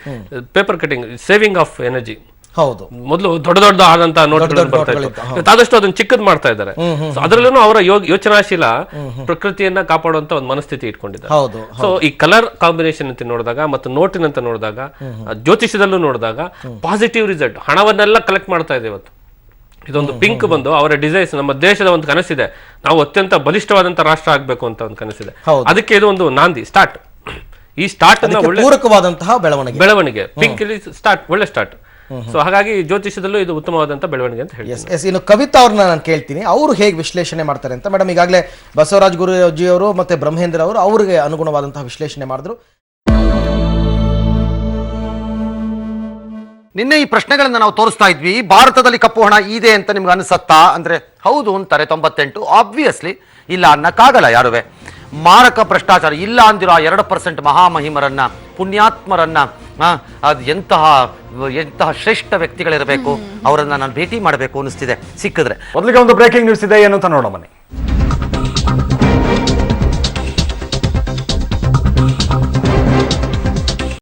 paper cutting, saving of energy. ಹೌದು, ಮೊದಲು ದೊಡ್ಡ ಆದಂತಹ ನೋಟ್ಗಳನ್ನು ಬರ್ತಾ ಇತ್ತು, ಆದಷ್ಟು ಅದನ್ನ ಚಿಕ್ಕದ್ ಮಾಡ್ತಾ ಇದ್ದಾರೆ. ಅದರಲ್ಲೂ ಅವರ ಯೋಚನಾಶೀಲ ಪ್ರಕೃತಿಯನ್ನ ಕಾಪಾಡುವಂತ ಒಂದು ಮನಸ್ಥಿತಿ ಇಟ್ಕೊಂಡಿದ್ದಾರೆ. ಸೊ ಈ ಕಲರ್ ಕಾಂಬಿನೇಷನ್ ಅಂತ ನೋಡಿದಾಗ ಮತ್ತು ನೋಟಿನಂತ ನೋಡಿದಾಗ, ಜ್ಯೋತಿಷದಲ್ಲೂ ನೋಡಿದಾಗ ಪಾಸಿಟಿವ್ ರಿಸಲ್ಟ್, ಹಣವನ್ನೆಲ್ಲ ಕಲೆಕ್ಟ್ ಮಾಡ್ತಾ ಇದೆ ಇವತ್ತು. ಇದೊಂದು ಪಿಂಕ್ ಬಂದು ಅವರ ಡಿಸೈರ್ಸ್, ನಮ್ಮ ದೇಶದ ಒಂದು ಕನಸಿದೆ, ನಾವು ಅತ್ಯಂತ ಬಲಿಷ್ಠವಾದಂತ ರಾಷ್ಟ್ರ ಆಗ್ಬೇಕು ಅಂತ ಒಂದು ಕನಸಿದೆ. ಅದಕ್ಕೆ ಇದು ಒಂದು ನಾಂದಿ, ಸ್ಟಾರ್ಟ್. ಈ ಸ್ಟಾರ್ಟ್ ಪೂರಕವಾದಂತಹ ಬೆಳವಣಿಗೆ ಪಿಂಕ್ ಇಲ್ಲಿ ಸ್ಟಾರ್ಟ್ ಒಳ್ಳೆ ಸ್ಟಾರ್ಟ್. ಸೊ ಹಾಗಾಗಿ ಜ್ಯೋತಿಷದಲ್ಲೂ ಇದು ಉತ್ತಮವಾದಂತಹ ಬೆಳವಣಿಗೆ ಅಂತ ಹೇಳಿ. ಇನ್ನು ಕವಿತಾ ಅವ್ರನ್ನ ನಾನು ಕೇಳ್ತೀನಿ, ಅವರು ಹೇಗೆ ವಿಶ್ಲೇಷಣೆ ಮಾಡ್ತಾರೆ ಅಂತ. ಮೇಡಮ್, ಈಗಾಗಲೇ ಬಸವರಾಜ್ ಗುರೂಜಿ ಅವರು ಮತ್ತೆ ಬ್ರಹ್ಮೇಂದ್ರ ಅವರು ಅವರಿಗೆ ಅನುಗುಣವಾದಂತಹ ವಿಶ್ಲೇಷಣೆ ಮಾಡಿದ್ರು. ನಿನ್ನೆ ಈ ಪ್ರಶ್ನೆಗಳನ್ನ ನಾವು ತೋರಿಸ್ತಾ ಇದ್ವಿ, ಭಾರತದಲ್ಲಿ ಕಪ್ಪು ಹಣ ಇದೆ ಅಂತ ನಿಮ್ಗೆ ಅನಿಸತ್ತಾ ಅಂದ್ರೆ ಹೌದು ಅಂತಾರೆ 98. ಆಬ್ವಿಯಸ್ಲಿ ಇಲ್ಲ ಅನ್ನಕ್ಕಾಗಲ್ಲ ಯಾರುವೆ. ಮಾರಕ ಭ್ರಷ್ಟಾಚಾರ ಇಲ್ಲ ಅಂದಿರೋ 2% ಮಹಾಮಹಿಮರನ್ನ, ಪುಣ್ಯಾತ್ಮರನ್ನ, ಅದು ಎಂತಹ ಶ್ರೇಷ್ಠ ವ್ಯಕ್ತಿಗಳಿರಬೇಕು, ಅವರನ್ನ ನಾನು ಭೇಟಿ ಮಾಡಬೇಕು ಅನಿಸ್ತಿದೆ ಸಿಕ್ಕಿದ್ರೆ. ಮೊದಲಿಗೆ ಒಂದು ಬ್ರೇಕಿಂಗ್ ನ್ಯೂಸ್ ಇದೆ ಏನು ಅಂತ ನೋಡೋ ಬನ್ನಿ.